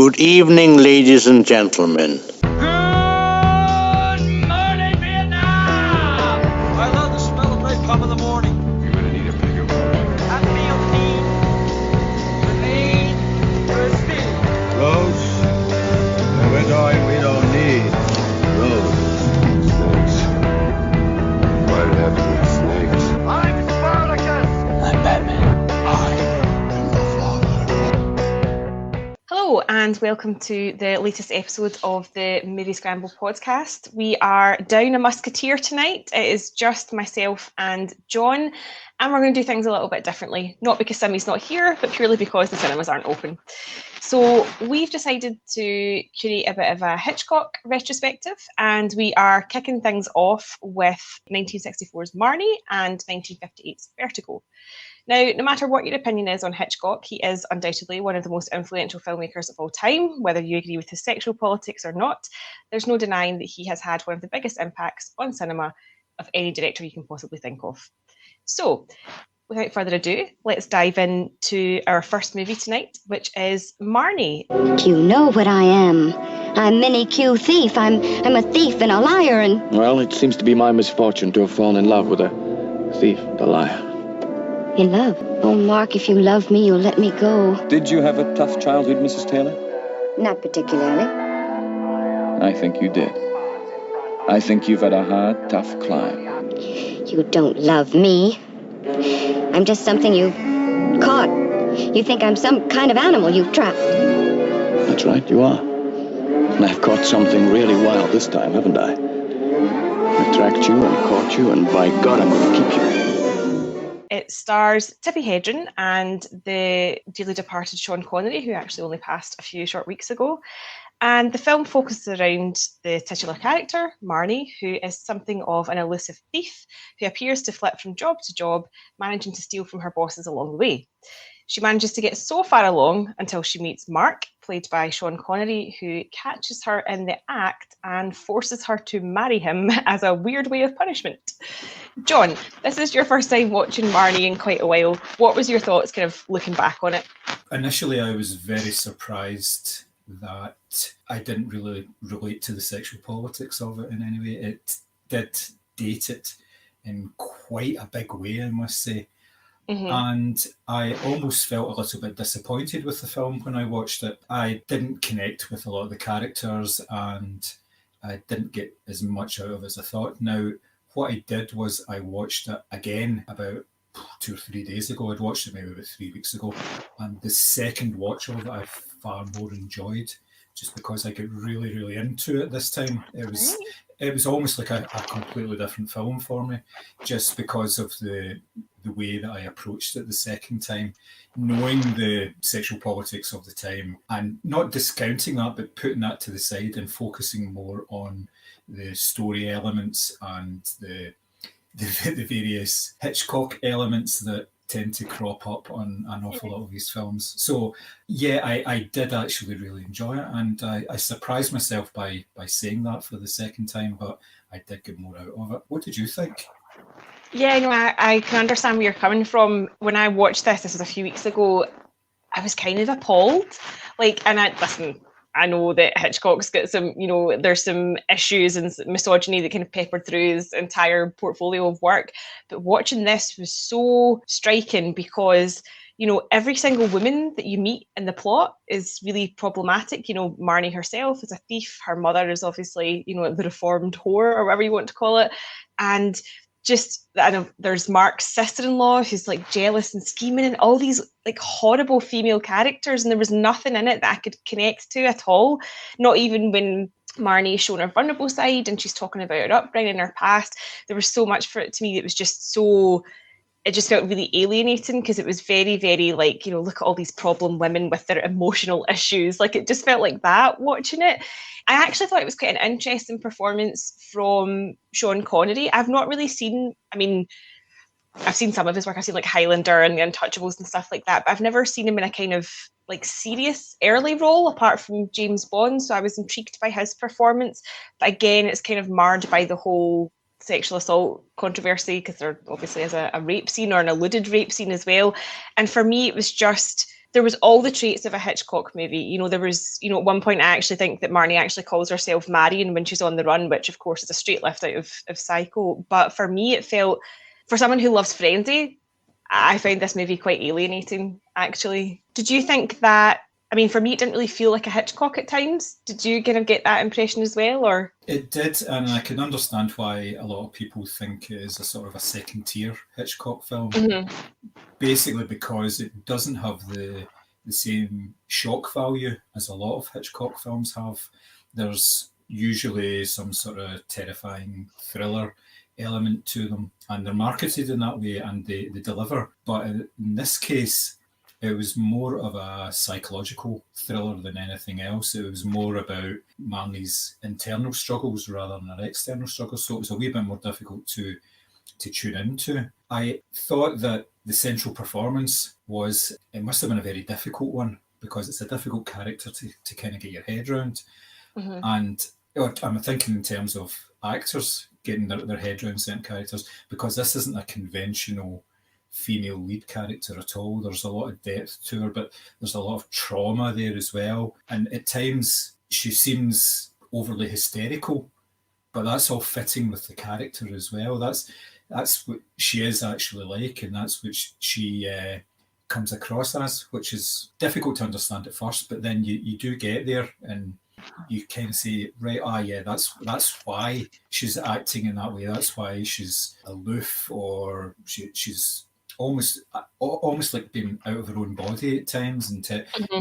Good evening, ladies and gentlemen. Good morning, Vietnam! I love the smell of napalm in the morning. You're gonna need a bigger boat. I feel mean, for speed. Roads? Where we're going, we don't need roads. Snakes. Might have to eat snakes. I'm Spartacus! I'm Batman. I am the Father. Hello and welcome to the latest episode of the Moviescramble podcast. We are down a musketeer tonight. It is just myself and John, and we're going to do things a little bit differently. Not because Simmy's not here, but purely because the cinemas aren't open. So we've decided to curate a bit of a Hitchcock retrospective, and we are kicking things off with 1964's Marnie and 1958's Vertigo. Now, no matter what your opinion is on Hitchcock, he is undoubtedly one of the most influential filmmakers of all time. Whether you agree with his sexual politics or not, there's no denying that he has had one of the biggest impacts on cinema of any director you can possibly think of. So, without further ado, let's dive into our first movie tonight, which is Marnie. You know what I am. I'm Minnie Q Thief. I'm a thief and a liar and... Well, it seems to be my misfortune to have fallen in love with a thief and a liar. In love? Oh, Mark, if you love me, you'll let me go. Did you have a tough childhood, Mrs. Taylor? Not particularly. I think you did. I think you've had a hard, tough climb. You don't love me. I'm just something you caught. You think I'm some kind of animal you've trapped. That's right, you are. And I've caught something really wild this time, haven't I? I tracked you and caught you, and by God, I'm going to keep you. It stars Tippi Hedren and the dearly departed Sean Connery, who actually only passed a few short weeks ago. And the film focuses around the titular character, Marnie, who is something of an elusive thief who appears to flip from job to job, managing to steal from her bosses along the way. She manages to get so far along until she meets Mark, played by Sean Connery, who catches her in the act and forces her to marry him as a weird way of punishment. John, this is your first time watching Marnie in quite a while. What was your thoughts kind of looking back on it? Initially, I was very surprised that I didn't really relate to the sexual politics of it in any way. It did date it in quite a big way, I must say. Mm-hmm. And I almost felt a little bit disappointed with the film when I watched it. I didn't connect with a lot of the characters and I didn't get as much out of it as I thought. Now, what I did was I watched it again about 2 or 3 days ago. I'd watched it maybe about 3 weeks ago. And the second watch of it, I far more enjoyed just because I get really, really into it this time. It was almost like a completely different film for me, just because of the way that I approached it the second time, knowing the sexual politics of the time and not discounting that, but putting that to the side and focusing more on the story elements and the various Hitchcock elements that tend to crop up on an awful lot of these films. So yeah, I did actually really enjoy it, and I surprised myself by saying that for the second time, but I did get more out of it. What did you think? Yeah, no, I can understand where you're coming from. When I watched this was a few weeks ago, I was kind of appalled. I know that Hitchcock's got some, there's some issues and misogyny that kind of peppered through his entire portfolio of work. But watching this was so striking because, every single woman that you meet in the plot is really problematic. Marnie herself is a thief. Her mother is obviously, the reformed whore or whatever you want to call it. And there's Mark's sister-in-law who's like jealous and scheming and all these like horrible female characters, and there was nothing in it that I could connect to at all. Not even when Marnie is showing her vulnerable side and she's talking about her upbringing and her past. There was so much for it to me that was just so... It just felt really alienating because it was very, very like, look at all these problem women with their emotional issues. Like it just felt like that watching it. I actually thought it was quite an interesting performance from Sean Connery. I've not really seen, I've seen some of his work. I've seen like Highlander and The Untouchables and stuff like that, but I've never seen him in a kind of like serious early role apart from James Bond. So I was intrigued by his performance. But again, it's kind of marred by the whole sexual assault controversy because there obviously is a rape scene or an alluded rape scene as well. And for me, it was just there was all the traits of a Hitchcock movie. You know, there was, you know, at one point I actually think that Marnie actually calls herself Marion when she's on the run, which of course is a straight lift out of Psycho. But for me, it felt, for someone who loves frenzy, I found this movie quite alienating, actually. Did you think that, I mean, for me, it didn't really feel like a Hitchcock at times. Did you kind of get that impression as well, or? It did, and I can understand why a lot of people think it is a sort of a second-tier Hitchcock film. Basically because it doesn't have the same shock value as a lot of Hitchcock films have. There's usually some sort of terrifying thriller element to them, and they're marketed in that way, and they deliver. But in this case, it was more of a psychological thriller than anything else. It was more about Marnie's internal struggles rather than her external struggles, so it was a wee bit more difficult to tune into. I thought that the central performance it must have been a very difficult one, because it's a difficult character to kind of get your head around. And I'm thinking in terms of actors getting their head around certain characters, because this isn't a conventional female lead character at all. There's a lot of depth to her, but there's a lot of trauma there as well. And at times she seems overly hysterical, but that's all fitting with the character as well. That's what she is actually like, and that's what she comes across as, which is difficult to understand at first, but then you do get there, and you kind of say, right, yeah, that's why she's acting in that way. That's why she's aloof, or she's almost like being out of her own body at times, in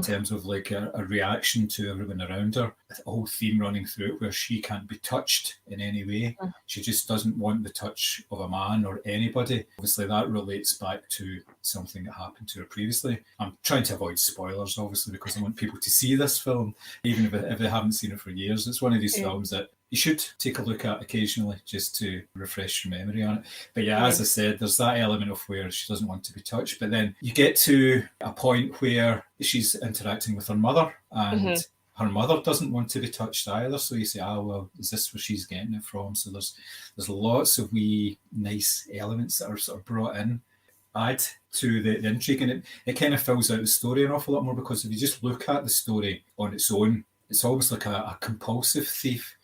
terms of like a reaction to everyone around her. A whole theme running through it where she can't be touched in any way. She just doesn't want the touch of a man or anybody. Obviously that relates back to something that happened to her previously. I'm trying to avoid spoilers, obviously, because I want people to see this film, even if they haven't seen it for years. It's one of these films that you should take a look at occasionally, just to refresh your memory on it. But yeah, as I said, there's that element of where she doesn't want to be touched, but then you get to a point where she's interacting with her mother, and her mother doesn't want to be touched either. So you say, well, is this where she's getting it from? So there's lots of wee nice elements that are sort of brought in, add to the intrigue, and it kind of fills out the story an awful lot more, because if you just look at the story on its own, it's almost like a compulsive thief.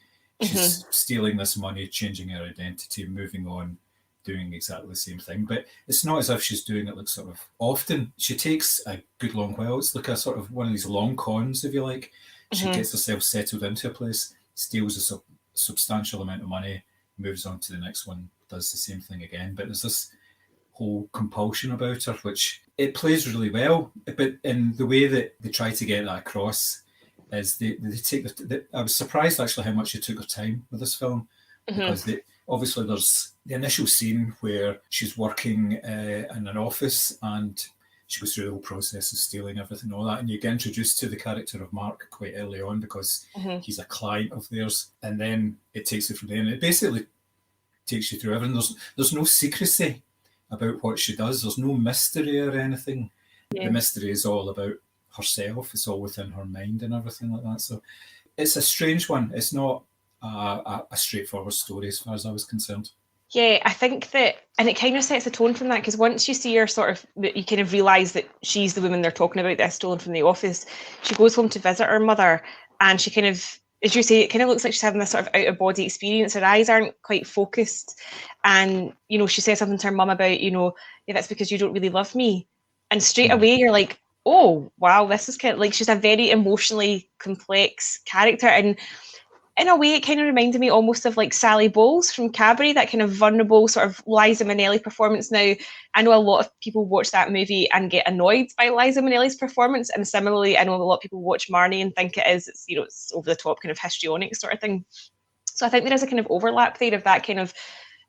She's stealing this money, changing her identity, moving on, doing exactly the same thing. But it's not as if she's doing it like sort of often. She takes a good long while. It's like a sort of one of these long cons, if you like. She gets herself settled into a place, steals a substantial amount of money, moves on to the next one, does the same thing again. But there's this whole compulsion about her, which it plays really well. But in the way that they try to get that across, is they take I was surprised actually how much they took their time with this film, because obviously there's the initial scene where she's working in an office, and she goes through the whole process of stealing everything, all that, and you get introduced to the character of Mark quite early on, because he's a client of theirs, and then it takes it from there, and it basically takes you through everything. There's no secrecy about what she does. There's no mystery or anything. The mystery is all about herself. It's all within her mind and everything like that. So it's a strange one. It's not a straightforward story as far as I was concerned. Yeah, I think that, and it kind of sets a tone from that, because once you see her you kind of realise that she's the woman they're talking about that's stolen from the office. She goes home to visit her mother, and she kind of, as you say, it kind of looks like she's having this sort of out-of-body experience. Her eyes aren't quite focused, and, you know, she says something to her mum about, you know, yeah, that's because you don't really love me. And straight away you're like, oh, wow, this is kind of like, she's a very emotionally complex character. And in a way, it kind of reminded me almost of like Sally Bowles from Cabaret, that kind of vulnerable sort of Liza Minnelli performance. Now, I know a lot of people watch that movie and get annoyed by Liza Minnelli's performance. And similarly, I know a lot of people watch Marnie and think it's, you know, it's over the top kind of histrionic sort of thing. So I think there is a kind of overlap there of that kind of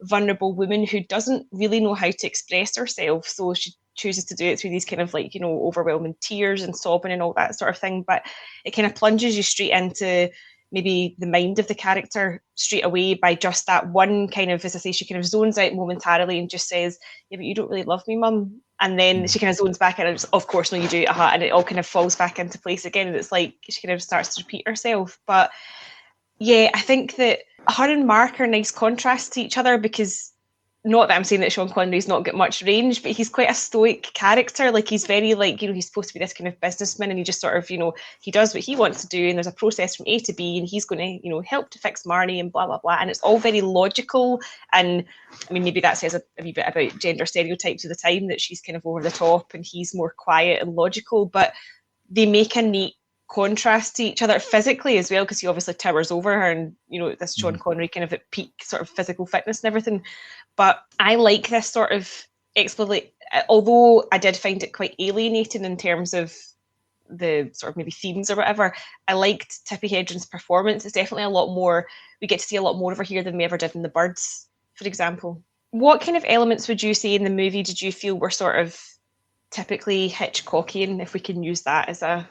vulnerable woman who doesn't really know how to express herself. So she chooses to do it through these kind of like, you know, overwhelming tears and sobbing and all that sort of thing. But it kind of plunges you straight into maybe the mind of the character straight away by just that one kind of, as I say, she kind of zones out momentarily and just says, yeah, but you don't really love me, mum. And then she kind of zones back in and of course, no, you do. And it all kind of falls back into place again. And it's like she kind of starts to repeat herself. But yeah, I think that her and Mark are nice contrasts to each other, because not that I'm saying that Sean Connery's not got much range, but he's quite a stoic character. Like he's very like, he's supposed to be this kind of businessman, and he just sort of, he does what he wants to do, and there's a process from A to B, and he's going to, help to fix Marnie and blah, blah, blah. And it's all very logical. And I mean, maybe that says a wee bit about gender stereotypes of the time, that she's kind of over the top and he's more quiet and logical, but they make a neat contrast to each other physically as well, because he obviously towers over her, and this Sean Connery kind of at peak sort of physical fitness and everything. But I like this sort of explicit, although I did find it quite alienating in terms of the sort of maybe themes or whatever. I liked Tippi Hedren's performance. It's definitely a lot more, we get to see a lot more of her here than we ever did in The Birds, for example. What kind of elements would you say in the movie did you feel were sort of typically Hitchcockian, if we can use that as a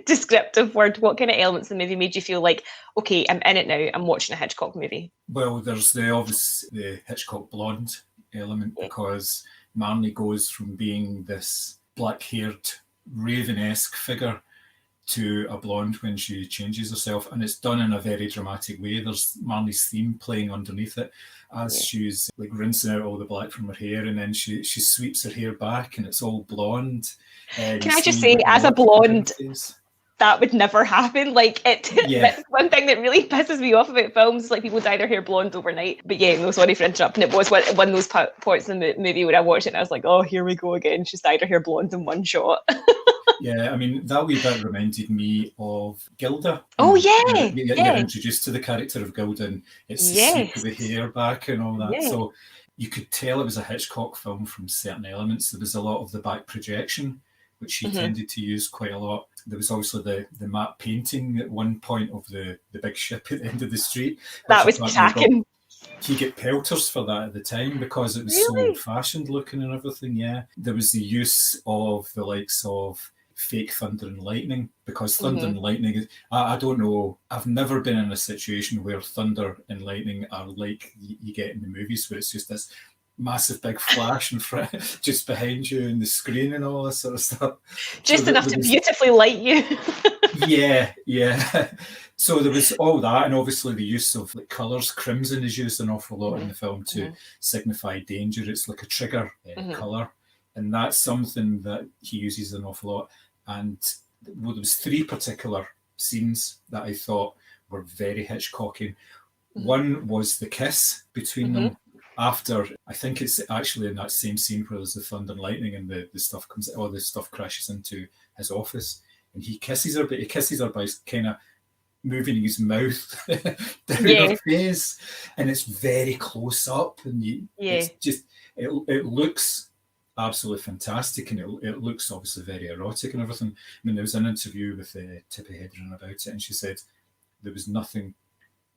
descriptive word? What kind of elements of the movie made you feel like, okay, I'm in it now, I'm watching a Hitchcock movie? Well, there's the Hitchcock blonde element, because Marnie goes from being this black-haired Raven-esque figure to a blonde when she changes herself, and it's done in a very dramatic way. There's Marnie's theme playing underneath it as she's like rinsing out all the black from her hair, and then she sweeps her hair back and it's all blonde. Can I just say, as a blonde, that would never happen. Like that's one thing that really pisses me off about films, is like people dye their hair blonde overnight. But yeah, no, sorry for interrupting. It was one of those points in the movie when I watched it and I was like, oh, here we go again. She's dyed her hair blonde in one shot. Yeah, I mean, that wee bit reminded me of Gilda. Oh, yeah. You're introduced to the character of Gilda, and it's the sweep of the hair back and all that. Yeah. So you could tell it was a Hitchcock film from certain elements. There was a lot of the back projection, which he tended to use quite a lot. There was also the matte painting at one point of the big ship at the end of the street. That was cracking. He get pelters for that at the time because it was so old-fashioned looking and everything, yeah. There was the use of the likes of fake thunder and lightning, because thunder and lightning is, I don't know, I've never been in a situation where thunder and lightning are like you get in the movies, where it's just this massive big flash in front, just behind you in the screen and all this sort of stuff. Just so enough to beautifully light you. yeah. So there was all that, and obviously the use of like colours. Crimson is used an awful lot in the film to signify danger. It's like a trigger colour, and that's something that he uses an awful lot. And well, there was 3 particular scenes that I thought were very Hitchcockian. One was the kiss between them. After, I think it's actually in that same scene where there's the thunder and lightning and the stuff comes, all the stuff crashes into his office, and he kisses her, but he kisses her by kind of moving his mouth down her face, and it's very close up, and it's just it looks absolutely fantastic, and it looks obviously very erotic and everything. I mean, there was an interview with Tippi Hedren about it, and she said there was nothing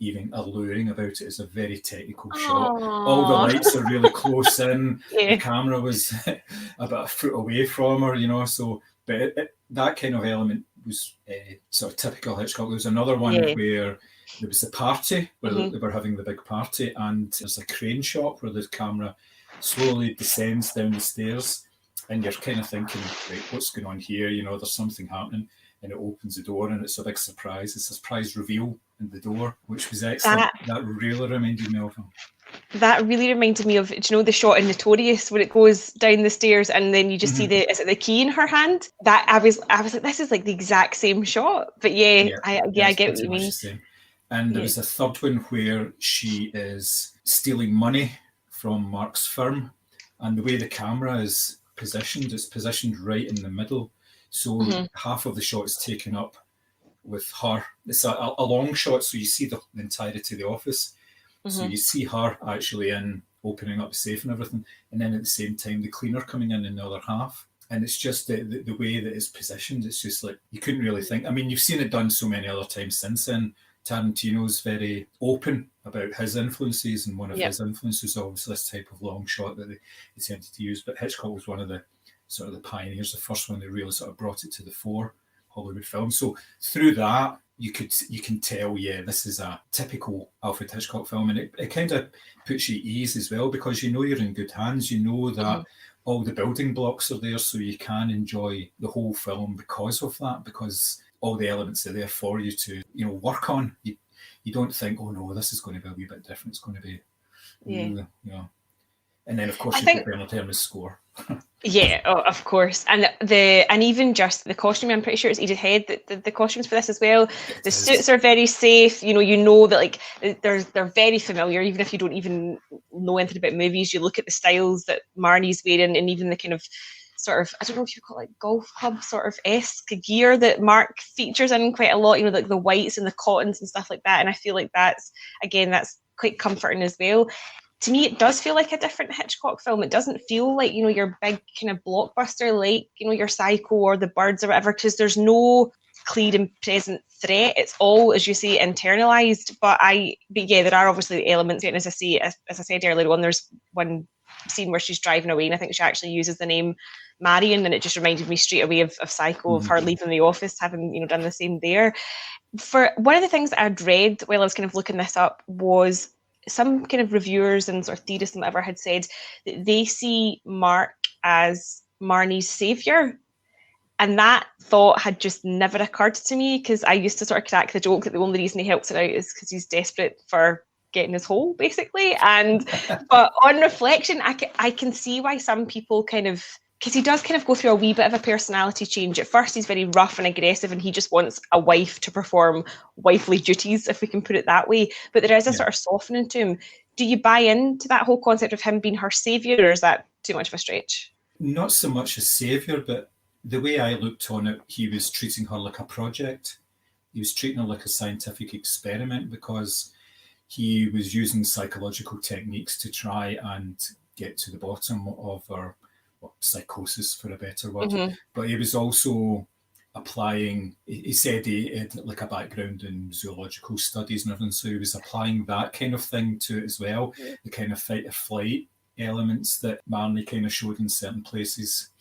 even alluring about it. It's a very technical shot. All the lights are really close in. The camera was about a foot away from her, so, but that kind of element was sort of typical Hitchcock. There was another one where there was a party, where they were having the big party, and there's a crane shot where the camera slowly descends down the stairs, and you're kind of thinking, right, what's going on here? There's something happening, and it opens the door, and it's a big surprise. It's a surprise reveal in the door, which was excellent. That really reminded me of him. That really reminded me of, the shot in Notorious where it goes down the stairs and then you just see the key in her hand. That I was like, this is like the exact same shot. But I get what you mean. And there was a third one where she is stealing money from Mark's firm, and the way the camera is positioned, it's positioned right in the middle. So half of the shot is taken up with her. It's a long shot, so you see the entirety of the office. So you see her actually in opening up the safe and everything, and then at the same time the cleaner coming in the other half. And it's just the way that it's positioned. It's just like, you couldn't really think. I mean, you've seen it done so many other times since then. Tarantino's very open about his influences, and one of his influences is obviously this type of long shot that they tended to use. But Hitchcock was one of the sort of the pioneers, the first one that really sort of brought it to the fore, Hollywood film. So through that, you can tell, this is a typical Alfred Hitchcock film, and it kind of puts you at ease as well, because you're in good hands. You know that all the building blocks are there, so you can enjoy the whole film because of that, because all the elements are there for you to work on. You don't think, oh no, this is going to be a wee bit different. It's going to be And then, of course, I you've think- got Bernard Herrmann's score. Yeah, oh, of course, and even just the costume. I'm pretty sure it's Edith Head. The costumes for this as well. The suits are very safe. You know that like they're very familiar. Even if you don't even know anything about movies, you look at the styles that Marnie's wearing, and even the kind of sort of, I don't know if you call it like golf club sort of esque gear that Mark features in quite a lot. You know, like the whites and the cottons and stuff like that. And I feel like that's quite comforting as well. To me, it does feel like a different Hitchcock film. It doesn't feel like, you know, your big kind of blockbuster like, you know, your Psycho or The Birds or whatever, because there's no clear and present threat. It's all, as you say, internalized. But yeah, there are obviously elements. And as I said earlier on, there's one scene where she's driving away, and I think she actually uses the name Marion, and it just reminded me straight away of Psycho, of her leaving the office, having, you know, done the same there. For one of the things that I'd read while I was kind of looking this up was some kind of reviewers and sort of theorists and whatever had said that they see Mark as Marnie's saviour. And that thought had just never occurred to me, because I used to sort of crack the joke that the only reason he helps her out is because he's desperate for getting his hole, basically. But on reflection, I can see why some people kind of, because he does kind of go through a wee bit of a personality change. At first, he's very rough and aggressive, and he just wants a wife to perform wifely duties, if we can put it that way. But there is a sort of softening to him. Do you buy into that whole concept of him being her saviour, or is that too much of a stretch? Not so much a saviour, but the way I looked on it, he was treating her like a project. He was treating her like a scientific experiment, because he was using psychological techniques to try and get to the bottom of her psychosis, for a better word. But he was also applying, he said he had like a background in zoological studies and everything, so he was applying that kind of thing to it as well, the kind of fight or flight elements that Marnie kind of showed in certain places.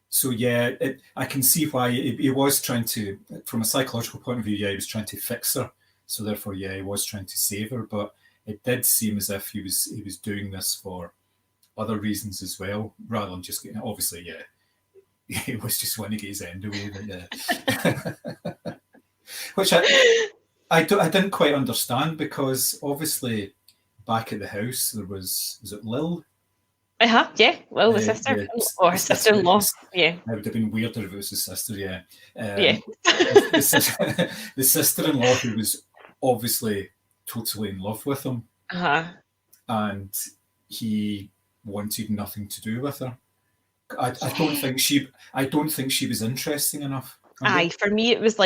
So yeah, I can see why he was trying to, from a psychological point of view, he was trying to fix her, so therefore he was trying to save her. But it did seem as if he was doing this for other reasons as well, rather than just getting, obviously, it was just wanting to get his end away, but which I didn't quite understand, because obviously back at the house there was it Lil? Well, the sister, or her sister-in-law. Yeah, it would have been weirder if it was his sister. The sister-in-law, who was obviously totally in love with him, and he wanted nothing to do with her. I don't think she was interesting enough. For me, it was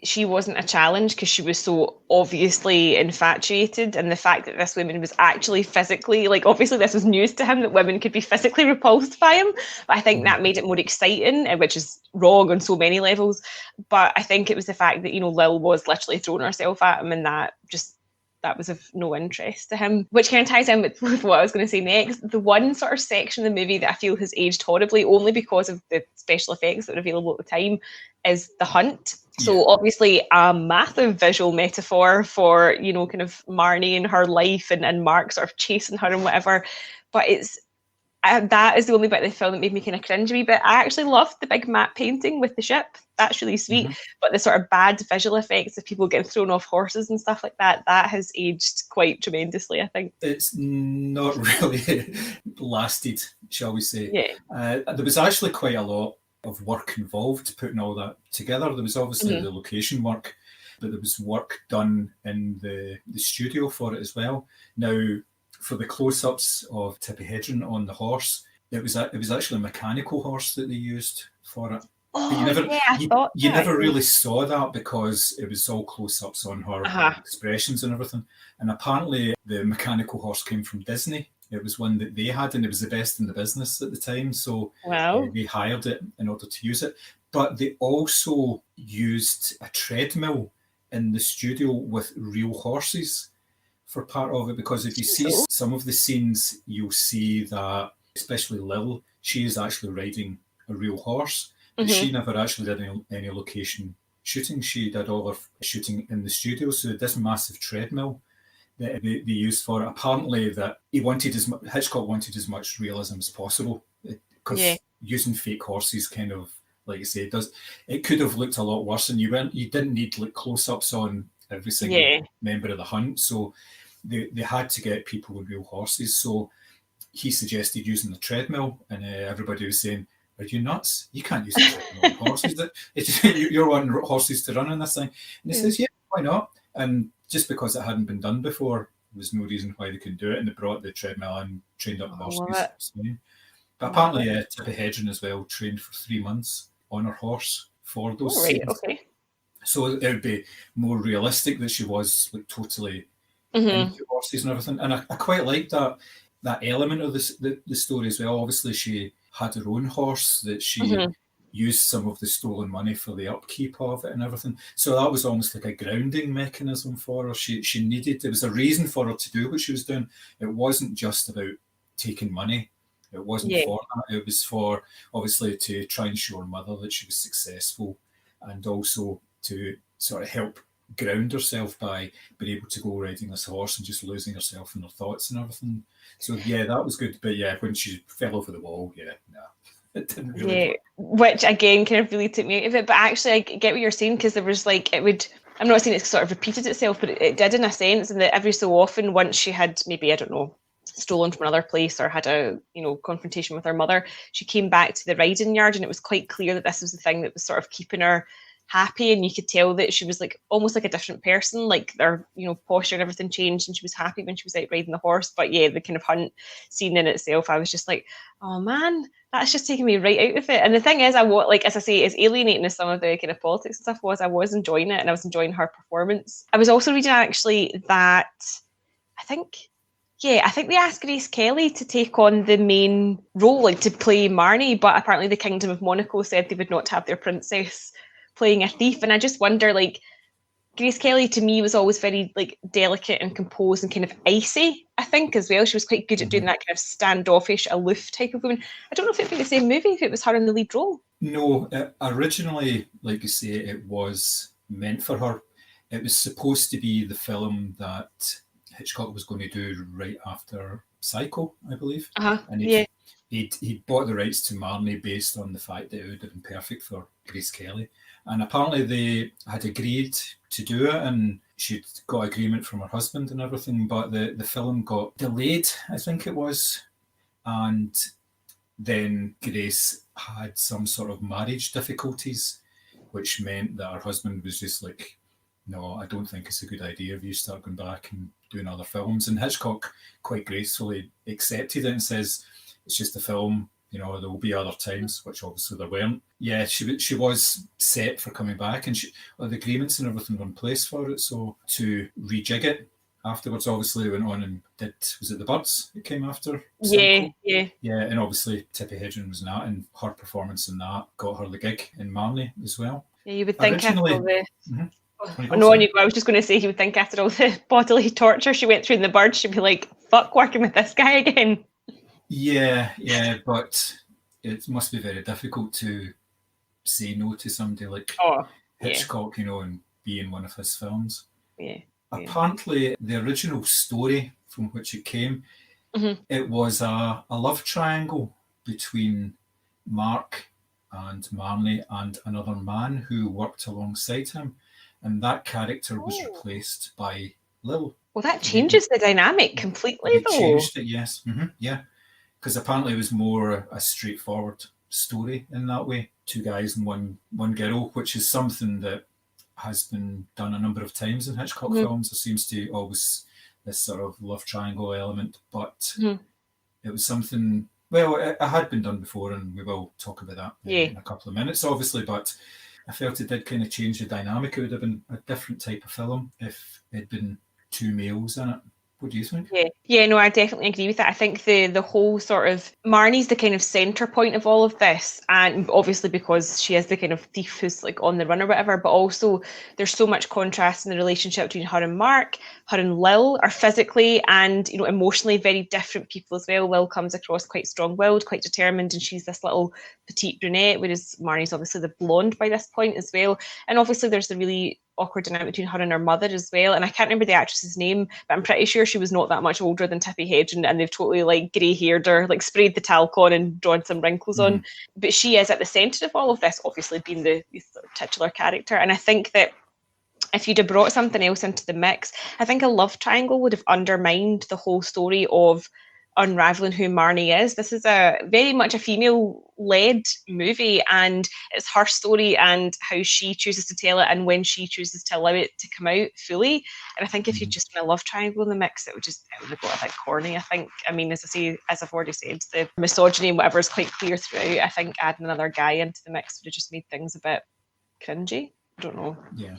she wasn't a challenge, because she was so obviously infatuated, and the fact that this woman was actually physically, like, obviously this was news to him that women could be physically repulsed by him, but I think that made it more exciting, which is wrong on so many levels. But I think it was the fact that, you know, Lil was literally throwing herself at him, and that was of no interest to him, which kind of ties in with what I was going to say next. The one sort of section of the movie that I feel has aged horribly, only because of the special effects that were available at the time, is the hunt. So obviously a massive visual metaphor for, you know, kind of Marnie and her life, and Mark sort of chasing her and whatever. But that is the only bit of the film that made me kind of cringe a wee bit. I actually loved the big matte painting with the ship. That's really sweet. But the sort of bad visual effects of people getting thrown off horses and stuff like that has aged quite tremendously, I think. It's not really lasted, shall we say. Yeah. There was actually quite a lot of work involved putting all that together. There was obviously the location work, but there was work done in the studio for it as well. Now, for the close-ups of Tippi Hedren on the horse, it was actually a mechanical horse that they used for it. But you never really saw that, because it was all close-ups on her expressions and everything. And apparently the mechanical horse came from Disney. It was one that they had, and it was the best in the business at the time. So they hired it in order to use it. But they also used a treadmill in the studio with real horses for part of it, because if you see some of the scenes, you'll see that, especially Lil, she is actually riding a real horse, but she never actually did any location shooting. She did all her shooting in the studio. So this massive treadmill that they used for it, apparently that Hitchcock wanted as much realism as possible, because using fake horses kind of, like I say, it could have looked a lot worse, and you didn't need like close-ups on every single member of the hunt, so they had to get people with real horses. So he suggested using the treadmill, and everybody was saying, "Are you nuts? You can't use a treadmill on horses. You're wanting horses to run on this thing." And he says, "Yeah, why not?" And just because it hadn't been done before, there was no reason why they couldn't do it. And they brought the treadmill and trained up the horses. But apparently, Tippi Hedren as well trained for 3 months on her horse for those scenes. Okay. So it would be more realistic that she was like totally into horses and everything. And I quite like that element of the story as well. Obviously, she had her own horse that she used some of the stolen money for the upkeep of it and everything. So that was almost like a grounding mechanism for her. She needed, there was a reason for her to do what she was doing. It wasn't just about taking money. It wasn't for that. It was for, obviously, to try and show her mother that she was successful, and also to sort of help ground herself by being able to go riding this horse and just losing herself in her thoughts and everything. So yeah, that was good. But yeah, when she fell over the wall, it didn't really work. Which again kind of really took me out of it. But actually, I get what you're saying, because there was like, it would, I'm not saying it sort of repeated itself, but it did in a sense, and that every so often, once she had maybe, I don't know, stolen from another place or had a confrontation with her mother, she came back to the riding yard, and it was quite clear that this was the thing that was sort of keeping her happy, and you could tell that she was like almost like a different person, like their posture and everything changed, and she was happy when she was out riding the horse. But yeah, the kind of hunt scene in itself, I was just like, oh man, that's just taking me right out of it. And the thing is, as I say, as alienating as some of the kind of politics and stuff was, I was enjoying it, and I was enjoying her performance. I was also reading actually that I think they asked Grace Kelly to take on the main role, like to play Marnie, but apparently the Kingdom of Monaco said they would not have their princess playing a thief. And I just wonder, like, Grace Kelly to me was always very like delicate and composed and kind of icy, I think, as well. She was quite good at doing that kind of standoffish, aloof type of woman. I don't know if it'd be the same movie if it was her in the lead role. No, originally, like you say, it was meant for her. It was supposed to be the film that Hitchcock was going to do right after Psycho, I believe. And he'd bought the rights to Marnie based on the fact that it would have been perfect for Grace Kelly. And apparently they had agreed to do it, and she'd got agreement from her husband and everything, but the film got delayed, I think it was. And then Grace had some sort of marriage difficulties, which meant that her husband was just like, no, I don't think it's a good idea if you start going back and doing other films. And Hitchcock quite gracefully accepted it and says, it's just a film, there will be other times, which obviously there weren't. Yeah, she was set for coming back, and the agreements and everything were in place for it. So to rejig it afterwards, obviously they went on and did, was it The Birds that came after? Yeah. Yeah, and obviously Tippi Hedren was in that, and her performance in that got her the gig in Marnie as well. Yeah, you would think after all the... I was just going to say, you would think after all the bodily torture she went through in The Birds, she'd be like, fuck working with this guy again. Yeah, but it must be very difficult to say no to somebody like Hitchcock, and be in one of his films. Yeah. Apparently, the original story from which it came, it was a love triangle between Mark and Marnie and another man who worked alongside him. And that character was replaced by Lil. Well, that changes the dynamic completely, though. It changed it, yes. Yeah. Because apparently it was more a straightforward story in that way. 2 guys and one girl, which is something that has been done a number of times in Hitchcock films. There seems to always this sort of love triangle element, but it was something, well, it had been done before, and we will talk about that in a couple of minutes, obviously, but I felt it did kind of change the dynamic. It would have been a different type of film if it had been 2 males in it. What do you think? Yeah, no, I definitely agree with that. I think the whole sort of, Marnie's the kind of centre point of all of this, and obviously because she is the kind of thief who's like on the run or whatever, but also there's so much contrast in the relationship between her and Mark. Her and Lil are physically and emotionally very different people as well. Lil comes across quite strong-willed, quite determined, and she's this little petite brunette, whereas Marnie's obviously the blonde by this point as well. And obviously there's the really awkward dynamic between her and her mother as well. And I can't remember the actress's name, but I'm pretty sure she was not that much older than Tippi Hedren, and they've totally like grey-haired her, like sprayed the talc on and drawn some wrinkles on. But she is at the centre of all of this, obviously being the sort of titular character. And I think that if you'd have brought something else into the mix, I think a love triangle would have undermined the whole story of unraveling who Marnie is. This is a very much a female-led movie, and it's her story and how she chooses to tell it and when she chooses to allow it to come out fully. And I think if you just put a love triangle in the mix, it would have got a bit corny, I think. I mean, as I say, as I've already said, the misogyny and whatever is quite clear throughout. I think adding another guy into the mix would have just made things a bit cringy. I don't know. Yeah.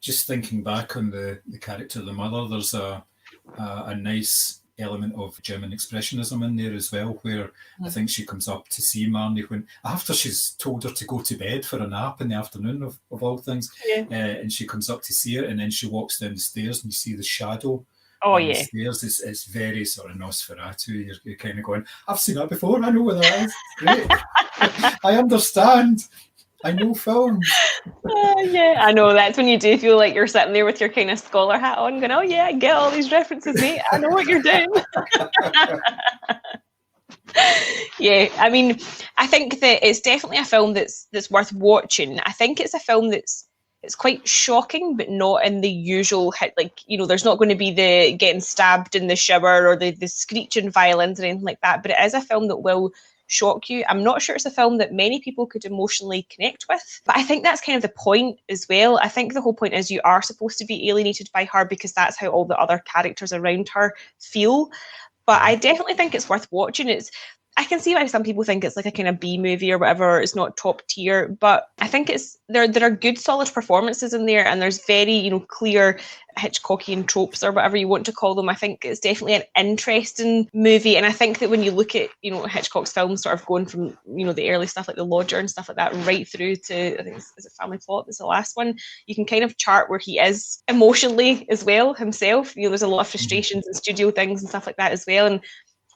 Just thinking back on the character of the mother, there's a nice element of German expressionism in there as well, where I think she comes up to see Marnie when after she's told her to go to bed for a nap in the afternoon of all things, and she comes up to see her, and then she walks down the stairs and you see the shadow. The stairs. It's very sort of Nosferatu. You're kind of going, I've seen that before. I know where that is. Great. I understand. I know films. Yeah, I know. That's when you do feel like you're sitting there with your kind of scholar hat on going, oh yeah, I get all these references, mate. I know what you're doing. Yeah, I mean, I think that it's definitely a film that's worth watching. I think it's a film it's quite shocking, but not in the usual hit. Like, you know, there's not going to be the getting stabbed in the shower or the screeching violins or anything like that. But it is a film that will shock you. I'm not sure it's a film that many people could emotionally connect with, but I think that's kind of the point as well. I think the whole point is you are supposed to be alienated by her because that's how all the other characters around her feel. But I definitely think it's worth watching. I can see why some people think it's like a kind of B movie or whatever. It's not top tier, but I think there are good solid performances in there, and there's very, you know, clear Hitchcockian tropes or whatever you want to call them. I think it's definitely an interesting movie, and I think that when you look at, you know, Hitchcock's films sort of going from, you know, the early stuff like The Lodger and stuff like that right through to, I think is it Family Plot, that's the last one, you can kind of chart where he is emotionally as well himself. You know, there's a lot of frustrations and studio things and stuff like that as well, and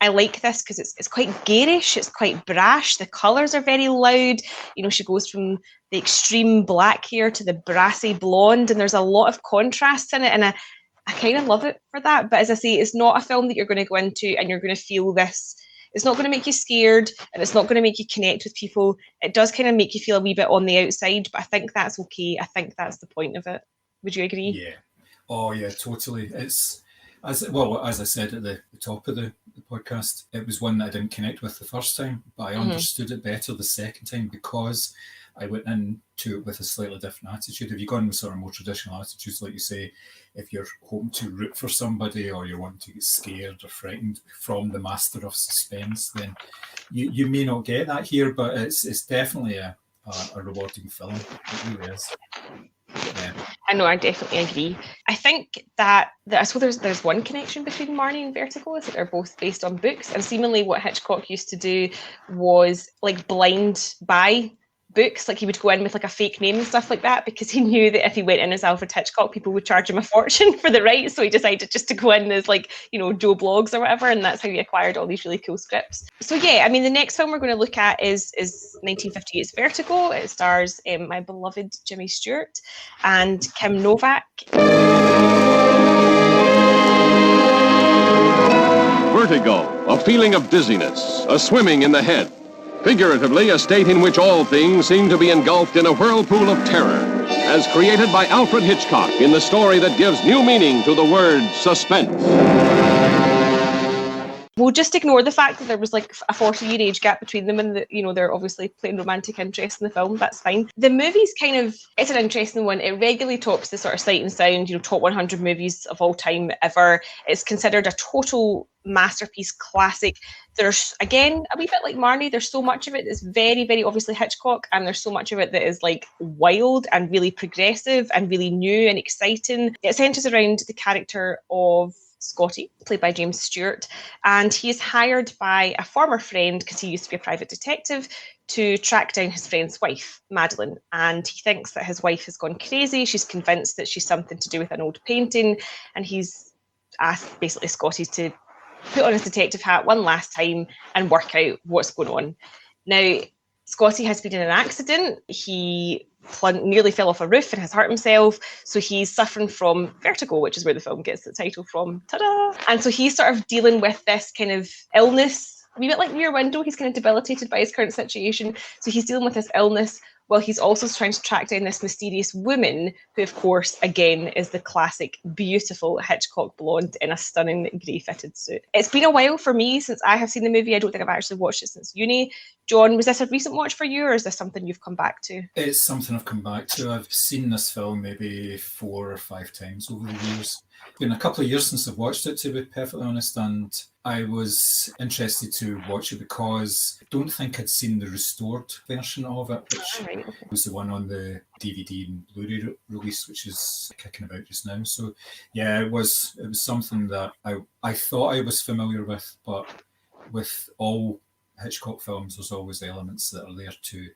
I like this because it's quite garish, it's quite brash, the colours are very loud. You know, she goes from the extreme black hair to the brassy blonde, and there's a lot of contrast in it, and I kind of love it for that. But as I say, it's not a film that you're going to go into and you're going to feel this. It's not going to make you scared, and it's not going to make you connect with people. It does kind of make you feel a wee bit on the outside, but I think that's okay. I think that's the point of it. Would you agree? Yeah. Oh, yeah, totally. It's... As I said at the top of the podcast, it was one that I didn't connect with the first time, but I understood it better the second time because I went into it with a slightly different attitude. If you've gone with sort of more traditional attitudes, like you say, if you're hoping to root for somebody or you're wanting to get scared or frightened from the master of suspense, then you may not get that here, but it's definitely a rewarding film. It really is. Yeah. I know, I definitely agree. I think that I suppose there's one connection between Marnie and Vertigo, is that they're both based on books, and seemingly what Hitchcock used to do was like blind buy books. Like he would go in with like a fake name and stuff like that because he knew that if he went in as Alfred Hitchcock, people would charge him a fortune for the rights. So he decided just to go in as like, you know, Joe Bloggs or whatever, and that's how he acquired all these really cool scripts. So yeah, I mean, the next film we're going to look at is 1958's Vertigo. It stars my beloved Jimmy Stewart and Kim Novak. Vertigo, a feeling of dizziness, a swimming in the head. Figuratively, a state in which all things seem to be engulfed in a whirlpool of terror, as created by Alfred Hitchcock in the story that gives new meaning to the word suspense. We'll just ignore the fact that there was like a 40-year age gap between them and, you know, they're obviously playing romantic interest in the film. That's fine. The movie's it's an interesting one. It regularly tops the sort of Sight and Sound, you know, top 100 movies of all time ever. It's considered a total masterpiece, classic. There's, again, a wee bit like Marnie, there's so much of it that's very, very obviously Hitchcock, and there's so much of it that is like wild and really progressive and really new and exciting. It centres around the character of Scotty, played by James Stewart, and he is hired by a former friend, because he used to be a private detective, to track down his friend's wife, Madeline. And he thinks that his wife has gone crazy. She's convinced that she's something to do with an old painting, and he's asked basically Scotty to put on his detective hat one last time and work out what's going on. Now, Scotty has been in an accident. He nearly fell off a roof and has hurt himself. So he's suffering from vertigo, which is where the film gets the title from. Ta-da! And so he's sort of dealing with this kind of illness, a wee bit like Rear Window. He's kind of debilitated by his current situation. So he's dealing with this illness while he's also trying to track down this mysterious woman who, of course, again, is the classic beautiful Hitchcock blonde in a stunning grey-fitted suit. It's been a while for me since I have seen the movie. I don't think I've actually watched it since uni. John, was this a recent watch for you, or is this something you've come back to? It's something I've come back to. I've seen this film maybe 4 or 5 times over the years. It's been a couple of years since I've watched it, to be perfectly honest, and I was interested to watch it because I don't think I'd seen the restored version of it, which was the one on the DVD and Blu-ray release, which is kicking about just now. So yeah, it was something that I thought I was familiar with, but with all Hitchcock films, there's always elements that are there to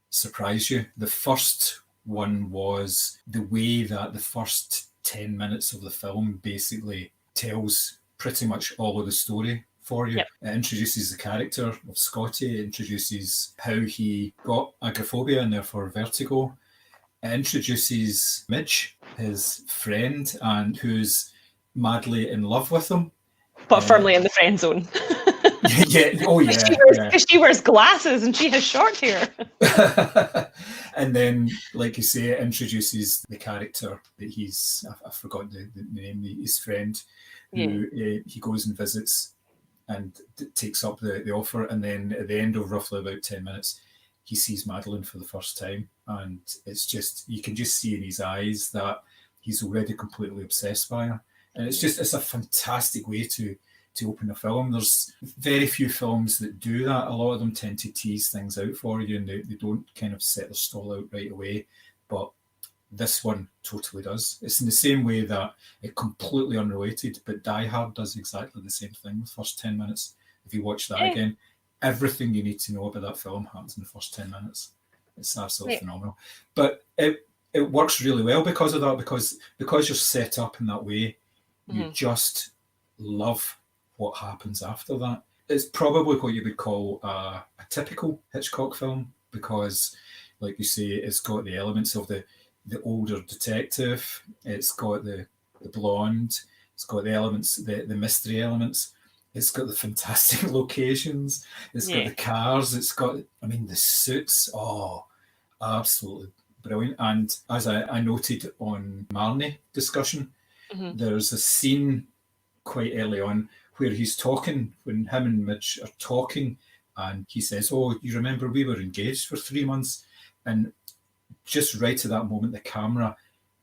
surprise you. The first one was the way that the first 10 minutes of the film basically tells pretty much all of the story for you. Yep. It introduces the character of Scotty, it introduces how he got agoraphobia and therefore vertigo. It introduces Midge, his friend, and who's madly in love with him. But firmly in the friend zone. Because she wears glasses and she has short hair. And then, like you say, it introduces the character that he's, I've forgotten the name, his friend, who he goes and visits and takes up the offer. And then at the end of roughly about 10 minutes, he sees Madeline for the first time. And it's just, you can just see in his eyes that he's already completely obsessed by her. And it's a fantastic way to open a film. There's very few films that do that. A lot of them tend to tease things out for you and they don't kind of set the stall out right away. But this one totally does. It's in the same way that it completely unrelated, but Die Hard does exactly the same thing the first 10 minutes. If you watch that again, everything you need to know about that film happens in the first 10 minutes. It's absolutely phenomenal. But it works really well because of that, because you're set up in that way, you just love what happens after that. It's probably what you would call a typical Hitchcock film because, like you say, it's got the elements of the older detective, it's got the blonde, it's got the elements, the mystery elements, it's got the fantastic locations, it's got the cars, it's got, the suits, absolutely brilliant. And as I noted on Marnie discussion, there's a scene quite early on where he's talking, when him and Midge are talking, and he says, "Oh, you remember we were engaged for 3 months?" And just right at that moment, the camera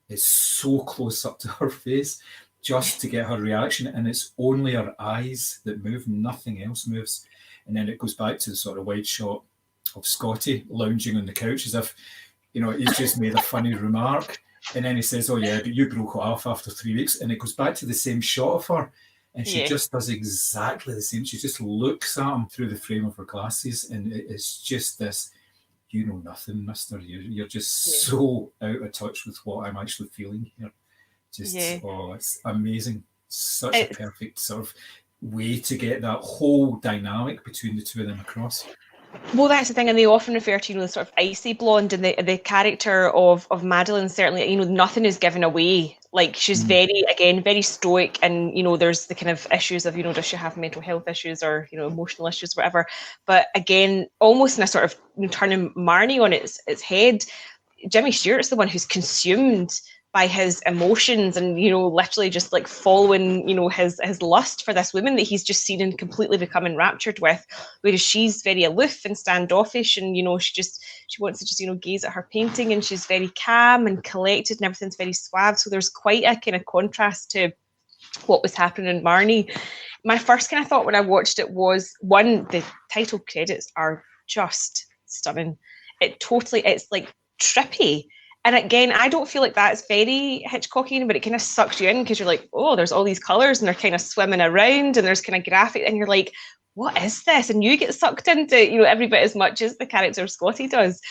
is so close up to her face just to get her reaction, and it's only her eyes that move, nothing else moves. And then it goes back to the sort of wide shot of Scotty lounging on the couch as if, he's just made a funny remark. And then he says, "Oh yeah, but you broke it off after 3 weeks." And it goes back to the same shot of her. And she just does exactly the same. She just looks at him through the frame of her glasses. And it's just this, you know nothing, mister. You're just so out of touch with what I'm actually feeling here. It's amazing. Such a perfect sort of way to get that whole dynamic between the two of them across. Well, that's the thing, and they often refer to the sort of icy blonde, and the character of Madeline, certainly, nothing is given away. Like, she's very stoic, and there's the kind of issues of does she have mental health issues or emotional issues, whatever. But again, almost in a sort of turning Marnie on its head, Jimmy Stewart's the one who's consumed by his emotions and literally just like following his lust for this woman that he's just seen and completely become enraptured with, whereas she's very aloof and standoffish, and she wants to just gaze at her painting, and she's very calm and collected and everything's very suave. So there's quite a kind of contrast to what was happening in Marnie. My first kind of thought when I watched it was, one, the title credits are just stunning. It's like trippy. And again, I don't feel like that's very Hitchcockian, but it kind of sucks you in because you're like, oh, there's all these colours and they're kind of swimming around and there's kind of graphic, and you're like, what is this? And you get sucked into every bit as much as the character Scotty does.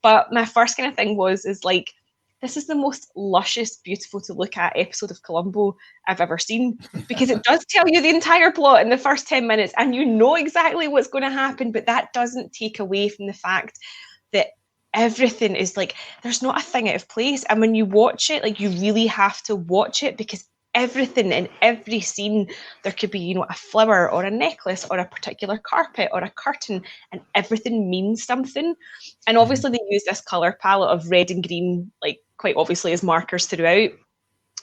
But my first kind of thing is like, this is the most luscious, beautiful to look at episode of Columbo I've ever seen, because it does tell you the entire plot in the first 10 minutes and you know exactly what's going to happen, but that doesn't take away from the fact that everything is like, there's not a thing out of place. And when you watch it, like, you really have to watch it because everything in every scene. There could be, a flower or a necklace or a particular carpet or a curtain, and everything means something. And obviously they use this colour palette of red and green, like quite obviously as markers throughout.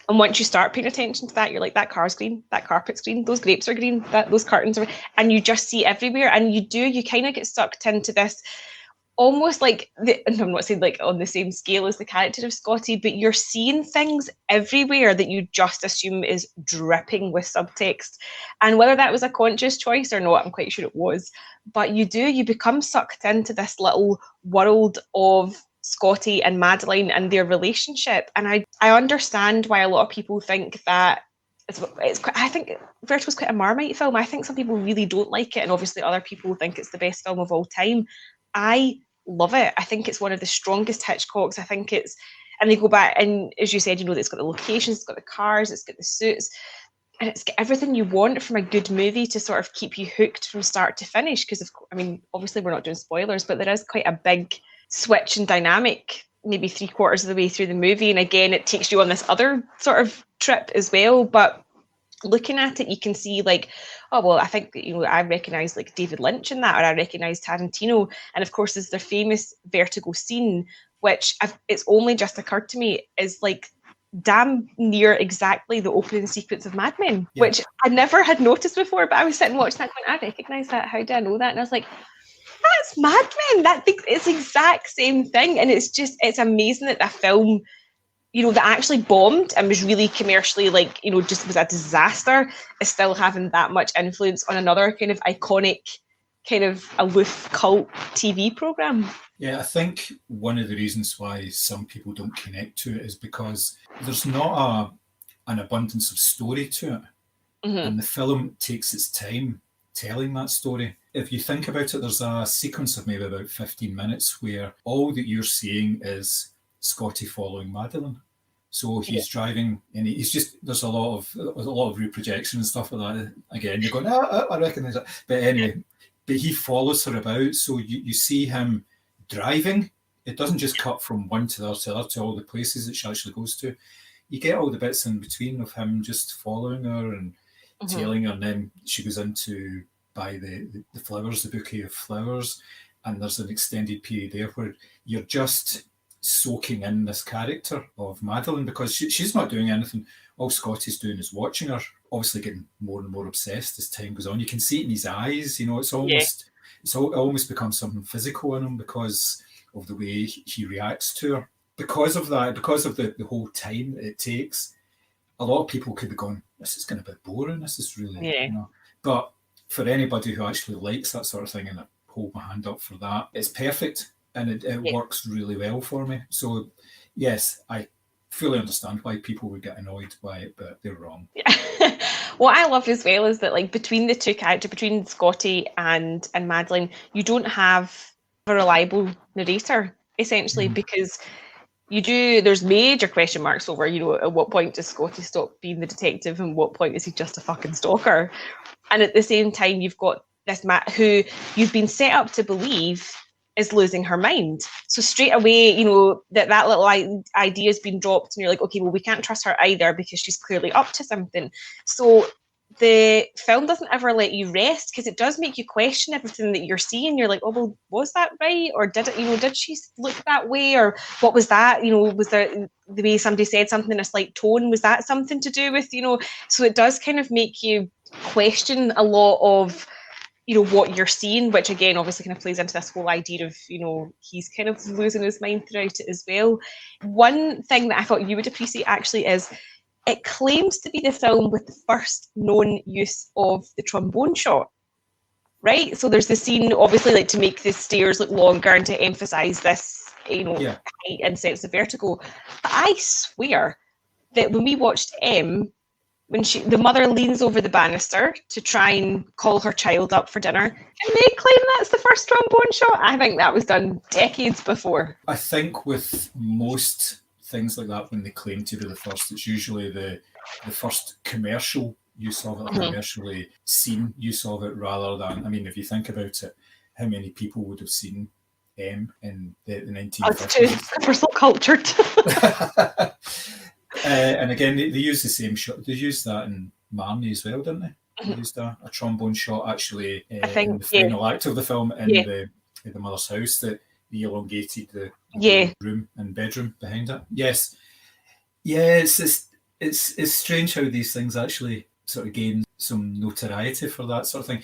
And once you start paying attention to that, you're like, that car's green, that carpet's green, those grapes are green, those curtains are, and you just see everywhere. And you kind of get sucked into this, almost like, I'm not saying like on the same scale as the character of Scotty, but you're seeing things everywhere that you just assume is dripping with subtext. And whether that was a conscious choice or not, I'm quite sure it was. But you become sucked into this little world of Scotty and Madeline and their relationship. And I understand why a lot of people think that I think Vertigo's quite a Marmite film. I think some people really don't like it, and obviously other people think it's the best film of all time. I love it. I think it's one of the strongest Hitchcocks. I think and they go back, and as you said, it's got the locations, it's got the cars, it's got the suits, and it's got everything you want from a good movie to sort of keep you hooked from start to finish. Because, obviously we're not doing spoilers, but there is quite a big switch and dynamic maybe 3/4 of the way through the movie, and again it takes you on this other sort of trip as well. But looking at it, you can see like, oh well, I think I recognise like David Lynch in that, or I recognise Tarantino, and of course there's their famous Vertigo scene, which it's only just occurred to me is like damn near exactly the opening sequence of Mad Men, which I never had noticed before. But I was sitting watching that going, I recognise that. How do I know that? And I was like, that's Mad Men. It's the exact same thing. And it's amazing that film, that actually bombed and was really commercially just was a disaster, is still having that much influence on another kind of iconic, kind of aloof cult TV program. Yeah, I think one of the reasons why some people don't connect to it is because there's not an abundance of story to it. Mm-hmm. And the film takes its time telling that story. If you think about it, there's a sequence of maybe about 15 minutes where all that you're seeing is Scotty following Madeline. So he's driving, and there's a lot of reprojection and stuff like that. Again, you're going, I recognise that. But anyway, he follows her about. So you see him driving. It doesn't just cut from one to the other to all the places that she actually goes to. You get all the bits in between of him just following her and tailing her, and then she goes in to buy the flowers, the bouquet of flowers, and there's an extended period there where you're just soaking in this character of Madeline, because she's not doing anything. All Scotty's doing is watching her, obviously getting more and more obsessed as time goes on. You can see it in his eyes, it's almost it almost becomes something physical in him because of the way he reacts to her. Because of that, because of the whole time it takes, a lot of people could be going, this is kind of a bit boring, this is really, But for anybody who actually likes that sort of thing, and I hold my hand up for that, it's perfect, and it works really well for me. So, yes, I fully understand why people would get annoyed by it, but they're wrong. What I love as well is that, between the two characters, between Scotty and Madeline, you don't have a reliable narrator, essentially, because there's major question marks over, at what point does Scotty stop being the detective and what point is he just a fucking stalker? And at the same time, you've got this Matt who you've been set up to believe is losing her mind. So straight away, that little idea has been dropped and you're like, okay, well, we can't trust her either because she's clearly up to something. So the film doesn't ever let you rest, because it does make you question everything that you're seeing. You're like, oh, well, was that right? Or did it, did she look that way? Or what was that? Was there the way somebody said something in a slight tone? Was that something to do with, So it does kind of make you question a lot of, what you're seeing, which again, obviously kind of plays into this whole idea of, he's kind of losing his mind throughout it as well. One thing that I thought you would appreciate actually is it claims to be the film with the first known use of the trombone shot, right? So there's the scene, obviously, to make the stairs look longer and to emphasize this, height and sense of vertigo. But I swear that when we watched M, when the mother leans over the banister to try and call her child up for dinner, and they claim that's the first trombone shot. I think that was done decades before. I think with most things like that, when they claim to be the first, it's usually the first commercial use of it, commercially seen use of it, rather than, if you think about it, how many people would have seen M in the 1950s? We're so cultured. And again, they use the same shot. They used that in Marnie as well, didn't they? They used a trombone shot actually I think, in the final act of the film in Yeah. the mother's house that they elongated the Yeah. room and bedroom behind it. Yes. Yeah, it's strange how these things actually sort of gain some notoriety for that sort of thing.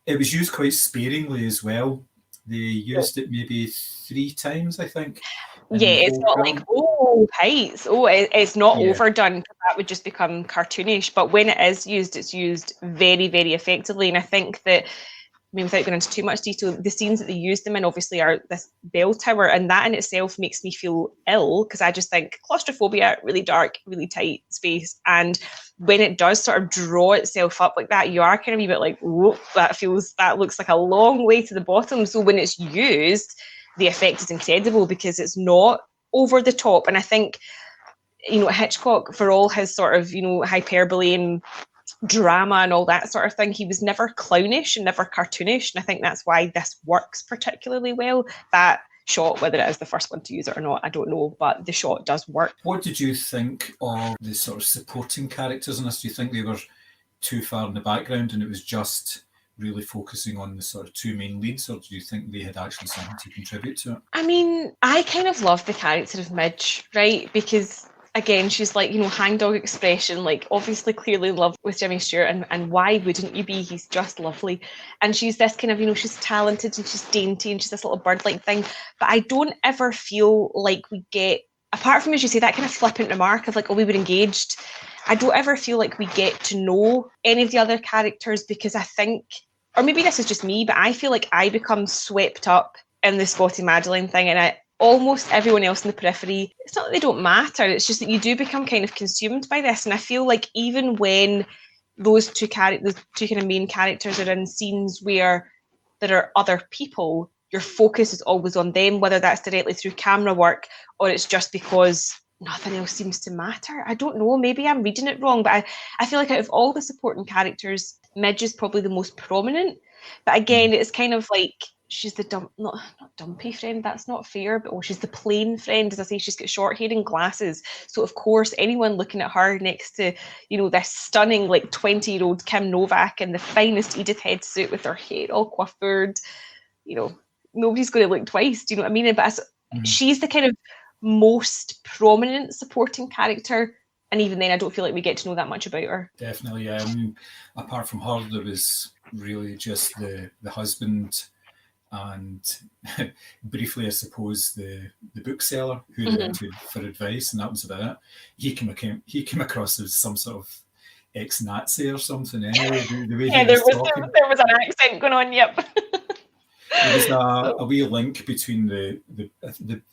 It was used quite sparingly as well. They used it maybe 3 times, I think. in Yeah, the it's whole not film. like, oh, heights. Oh, it's not Yeah. overdone, 'cause that would just become cartoonish. But when it is used, it's used very, very effectively. And I think that, I mean, without going into too much detail, the scenes that they use them in obviously are this bell tower, and that in itself makes me feel ill because I just think claustrophobia, really dark, really tight space. And when it does sort of draw itself up like that, you are kind of a bit like, whoa, that looks like a long way to the bottom. So when it's used, the effect is incredible because it's not over the top. And I think, Hitchcock, for all his sort of, hyperbole and drama and all that sort of thing, he was never clownish and never cartoonish, and I think that's why this works particularly well. That shot, whether it is the first one to use it or not, I don't know, but the shot does work. What did you think of the sort of supporting characters in this? Do you think they were too far in the background and it was just really focusing on the sort of 2 main leads, or do you think they had actually something to contribute to it? I mean, I kind of love the character of Midge, right? Because again, she's like, hangdog expression, like obviously clearly in love with Jimmy Stewart, and why wouldn't you be? He's just lovely. And she's this kind of, she's talented and she's dainty and she's this little bird-like thing. But I don't ever feel like we get, apart from, as you say, that kind of flippant remark of like, oh, we were engaged, I don't ever feel like we get to know any of the other characters, because I think, or maybe this is just me, but I feel like I become swept up in the Scotty Madeline thing, and almost everyone else in the periphery, it's not that they don't matter, it's just that you do become kind of consumed by this. And I feel like even when those two kind of main characters are in scenes where there are other people, your focus is always on them, whether that's directly through camera work or it's just because nothing else seems to matter. I don't know, maybe I'm reading it wrong, but I feel like out of all the supporting characters, Midge is probably the most prominent. But again, it's kind of like, she's the not dumpy friend, that's not fair, but she's the plain friend. As I say, she's got short hair and glasses, so of course anyone looking at her next to this stunning like 20-year-old Kim Novak in the finest Edith Head suit with her hair all coiffured, nobody's going to look twice, do you know what I mean? But she's the kind of most prominent supporting character, and even then I don't feel like we get to know that much about her. Definitely, yeah. I mean, apart from her, there was really just the husband and briefly, I suppose, the bookseller who they went to for advice, and that was about it. He came across as some sort of ex-Nazi or something. Anyway, the way he was talking. There was an accent going on. Yep. There was a wee link between the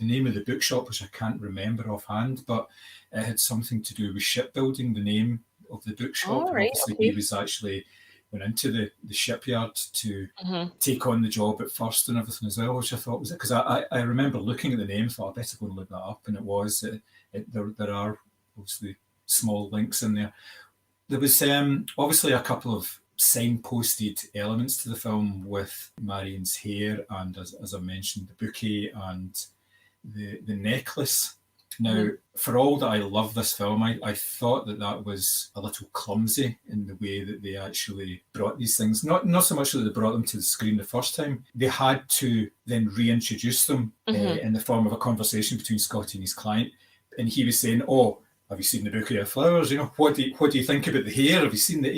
name of the bookshop, which I can't remember offhand, but it had something to do with shipbuilding. The name of the bookshop, Oh, right, obviously okay. he was actually went into the shipyard to take on the job at first and everything as well, which I thought was it, because I remember looking at the name, thought I better go and look that up, and it was there are obviously small links in there. There was obviously a couple of signposted elements to the film with Marion's hair and, as I mentioned, the bouquet and the necklace. Now, for all that I love this film, I thought that was a little clumsy in the way that they actually brought these things. Not so much that they brought them to the screen the first time. They had to then reintroduce them in the form of a conversation between Scotty and his client. And he was saying, oh, have you seen the bouquet of flowers? What do you think about the hair? Have you seen the,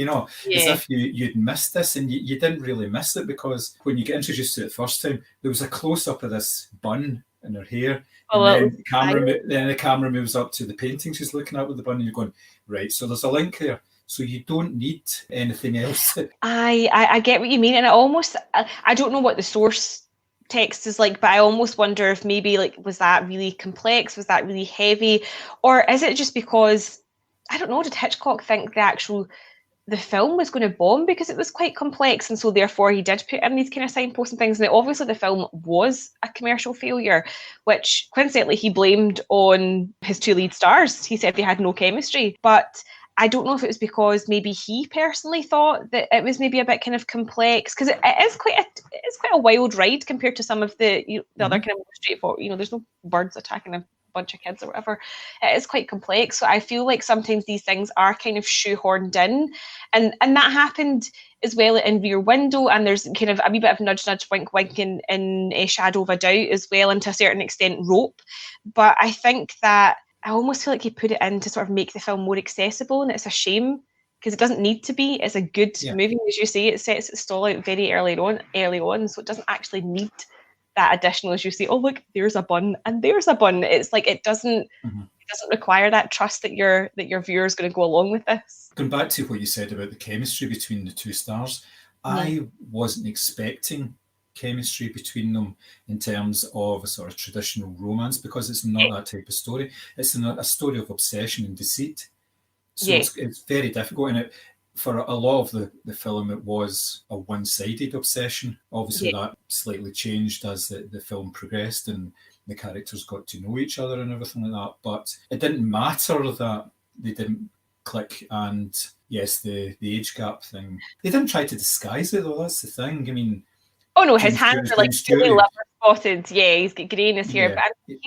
as if you'd missed this, and you didn't really miss it, because when you get introduced to it the first time, there was a close-up of this bun in her hair. And then the camera moves up to the painting she's looking at with the bun, and you're going, right, so there's a link there. So you don't need anything else. I get what you mean, and I don't know what the source text is like, but I almost wonder if maybe was that really complex, was that really heavy, or is it just because, I don't know, did Hitchcock think the film was going to bomb because it was quite complex, and so therefore he did put in these kind of signposts and things? And obviously the film was a commercial failure, which coincidentally he blamed on his 2 lead stars. He said they had no chemistry, but I don't know if it was because maybe he personally thought that it was maybe a bit kind of complex, because it is quite a wild ride compared to some of the other kind of more straightforward. There's no birds attacking a bunch of kids or whatever. It is quite complex. So I feel like sometimes these things are kind of shoehorned in, and that happened as well in Rear Window, and there's kind of a wee bit of nudge, nudge, wink, wink in A Shadow of a Doubt as well, and to a certain extent Rope. But I think that I almost feel like he put it in to sort of make the film more accessible, and it's a shame because it doesn't need to be. It's a good movie, as you say. It sets its stall out very early on, so it doesn't actually need that additional, as you say, oh look, there's a bun and there's a bun. It's like it doesn't require that trust that your viewer is going to go along with this. Going back to what you said about the chemistry between the two stars, I wasn't expecting chemistry between them in terms of a sort of traditional romance, because it's not that type of story. It's a story of obsession and deceit. So it's very difficult, and for a lot of the film, it was a one-sided obsession. Obviously, that slightly changed as the film progressed and the characters got to know each other and everything like that. But it didn't matter that they didn't click, and yes, the age gap thing. They didn't try to disguise it, though. That's the thing. I mean, oh no, his hands are like really leather spotted. Yeah, he's got grey in his hair, but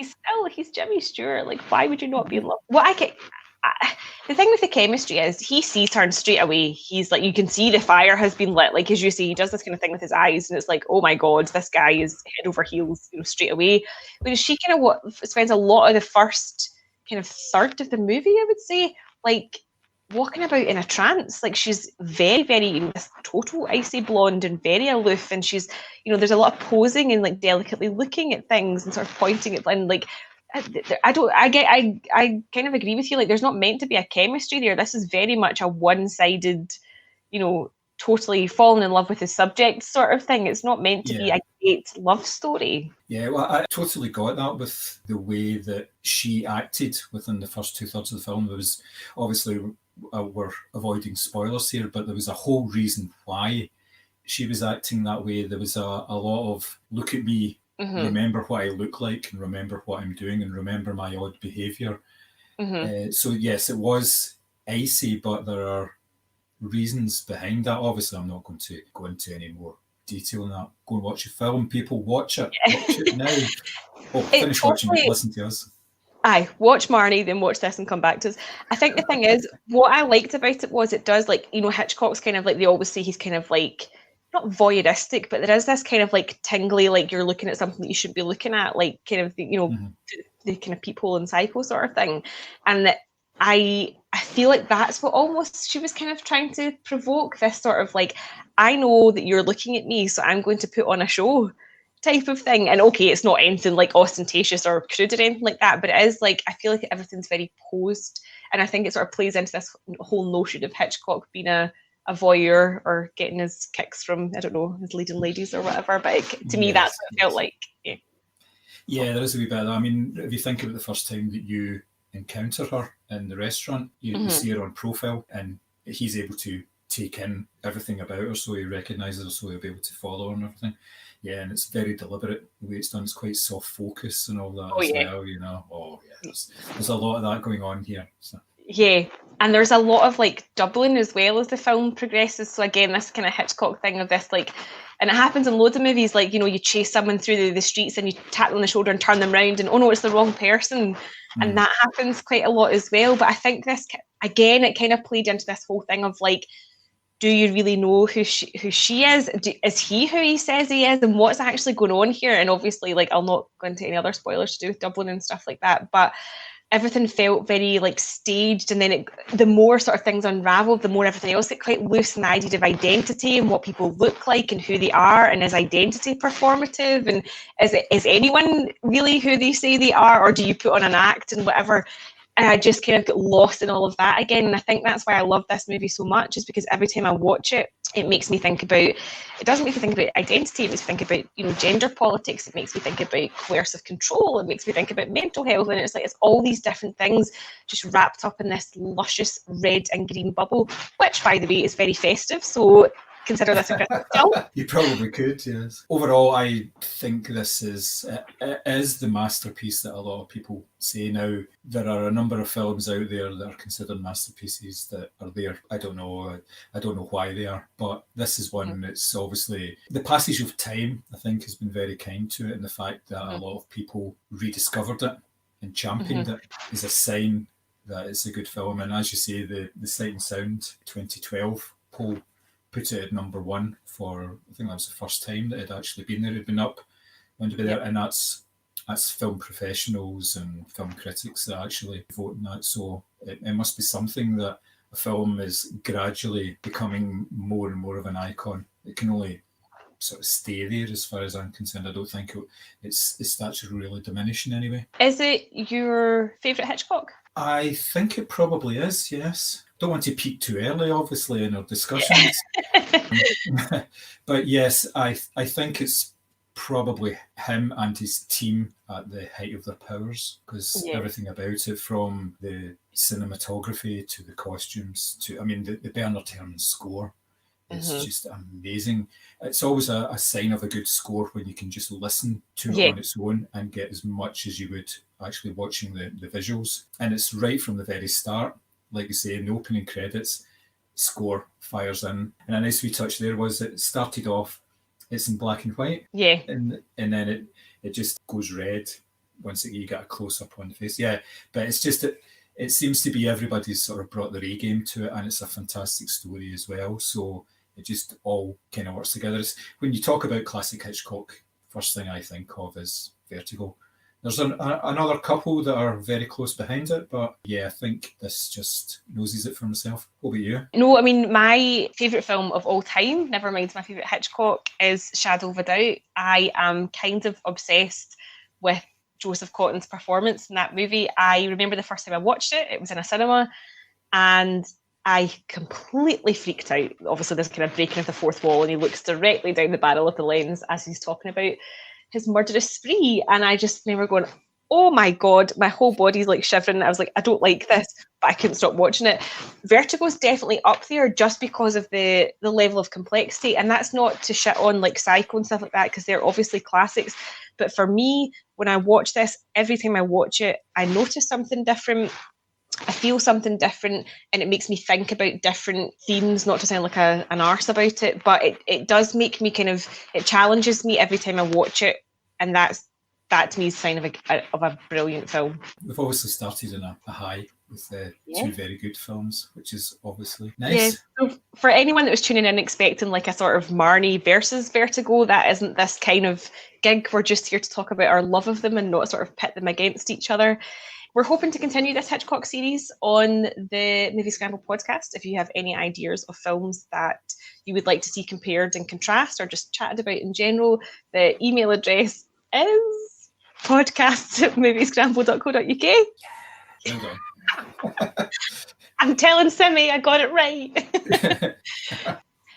he's Jimmy Stewart. Like, why would you not be in love? The thing with the chemistry is he sees her and straight away he's like, you can see the fire has been lit. Like, as you say, he does this kind of thing with his eyes, and it's like, oh my god, this guy is head over heels, straight away. Whereas she kind of spends a lot of the first kind of third of the movie, I would say, like walking about in a trance. Like, she's very, very this total icy blonde and very aloof, and she's, there's a lot of posing and like delicately looking at things and sort of pointing at, and like, I kind of agree with you. Like, there's not meant to be a chemistry there. This is very much a one-sided, totally falling in love with the subject sort of thing. It's not meant to be a great love story. Yeah, well, I totally got that with the way that she acted within the first 2/3 of the film. There was obviously, we're avoiding spoilers here, but there was a whole reason why she was acting that way. There was a lot of, look at me, remember what I look like, and remember what I'm doing, and remember my odd behaviour. So yes, it was icy, but there are reasons behind that. Obviously, I'm not going to go into any more detail on that. Go and watch the film, people. Watch it. Watch it now. Finish watching it, listen to us. Aye, watch Marnie, then watch this and come back to us. I think the thing is, what I liked about it was it does, like, Hitchcock's kind of like, they always say he's kind of like, not voyeuristic, but there is this kind of like tingly, like you're looking at something that you should be looking at, like kind of the kind of peephole and psycho sort of thing. And I feel like that's what almost she was kind of trying to provoke, this sort of like, I know that you're looking at me, so I'm going to put on a show type of thing. And okay, it's not anything like ostentatious or crude or anything like that, but it is like, I feel like everything's very posed, and I think it sort of plays into this whole notion of Hitchcock being a voyeur or getting his kicks from, I don't know, his leading ladies or whatever. But to me, that's what it felt like. Yeah, there is a wee bit of that. I mean, if you think about the first time that you encounter her in the restaurant, you see her on profile, and he's able to take in everything about her, so he recognises her, so he'll be able to follow her and everything. Yeah, and it's very deliberate the way it's done. It's quite soft focus and all that well, there's a lot of that going on here. So. Yeah, and there's a lot of like doubling as well as the film progresses. So again, this kind of Hitchcock thing of this, like, and it happens in loads of movies, like, you chase someone through the streets and you tap them on the shoulder and turn them around, and oh no, it's the wrong person. And that happens quite a lot as well. But I think this, again, it kind of played into this whole thing of like, do you really know who she is? Is he who he says he is? And what's actually going on here? And obviously, like, I'll not go into any other spoilers to do with Dublin and stuff like that, but everything felt very like staged, and then the more sort of things unraveled, the more everything else got quite loose, and the idea of identity and what people look like and who they are, and is identity performative, and is anyone really who they say they are, or do you put on an act and whatever? And I just kind of get lost in all of that again. And I think that's why I love this movie so much, is because every time I watch it, it makes me think about, it doesn't make me think about identity, it makes me think about, gender politics, it makes me think about coercive control, it makes me think about mental health, and it's like, it's all these different things just wrapped up in this luscious red and green bubble, which, by the way, is very festive, so consider this a Christmas film. You probably could, yes. Overall, I think this is the masterpiece that a lot of people say now. There are a number of films out there that are considered masterpieces that are there. I don't know why they are, but this is one that's obviously, the passage of time, I think, has been very kind to it, and the fact that a lot of people rediscovered it and championed it as a sign that it's a good film. And as you say, the Sight and Sound 2012 poll put it at number 1 for, I think that was the first time that it had actually been there. It had been up, went to be there, and that's film professionals and film critics that actually vote on that. So it must be something that a film is gradually becoming more and more of an icon. It can only sort of stay there as far as I'm concerned. I don't think it starts to really diminish in any way. Is it your favourite Hitchcock? I think it probably is, yes. Don't want to peak too early, obviously, in our discussions. But yes, I think it's probably him and his team at the height of their powers, because everything about it, from the cinematography to the costumes to, I mean, the Bernard Herrmann score is just amazing. It's always a sign of a good score when you can just listen to it on its own and get as much as you would actually watching the visuals. And it's right from the very start, like you say, in the opening credits, score fires in. And a nice wee touch there was it started off, it's in black and white. Yeah. And then it just goes red once you get a close-up on the face. Yeah, but it's just it seems to be everybody's sort of brought their A game to it, and it's a fantastic story as well. So it just all kind of works together. When you talk about classic Hitchcock, first thing I think of is Vertigo. There's another couple that are very close behind it, but yeah, I think this just noses it for myself. What about you? No, I mean, my favourite film of all time, never mind my favourite Hitchcock, is Shadow of a Doubt. I am kind of obsessed with Joseph Cotton's performance in that movie. I remember the first time I watched it, it was in a cinema, and I completely freaked out. Obviously, there's kind of breaking of the fourth wall, and he looks directly down the barrel of the lens as he's talking about his murderous spree. And I just remember going, oh my God, my whole body's like shivering. I was like, I don't like this, but I couldn't stop watching it. Vertigo's definitely up there just because of the level of complexity. And that's not to shit on like Psycho and stuff like that, because they're obviously classics. But for me, when I watch this, every time I watch it, I notice something different. I feel something different, and it makes me think about different themes, not to sound like an arse about it, but it does make me kind of, it challenges me every time I watch it, and that to me is a sign of a brilliant film. We've obviously started in a high with two very good films, which is obviously nice. Yeah. So for anyone that was tuning in expecting like a sort of Marnie versus Vertigo, that isn't this kind of gig. We're just here to talk about our love of them and not sort of pit them against each other. We're hoping to continue this Hitchcock series on the Moviescramble podcast. If you have any ideas of films that you would like to see compared and contrast, or just chatted about in general, the email address is podcasts@moviescramble.co.uk. I'm telling Simi, I got it right.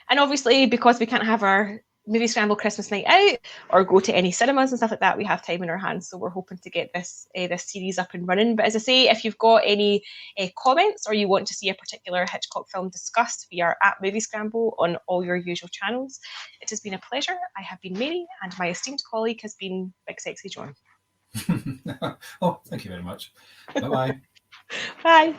And obviously, because we can't have our Moviescramble Christmas night out or go to any cinemas and stuff like that, we have time in our hands, so we're hoping to get this series up and running. But as I say, if you've got any comments, or you want to see a particular Hitchcock film discussed, we are at Moviescramble on all your usual channels. It has been a pleasure. I have been Mary, and my esteemed colleague has been Big Sexy John. Oh, thank you very much. Bye-bye. Bye.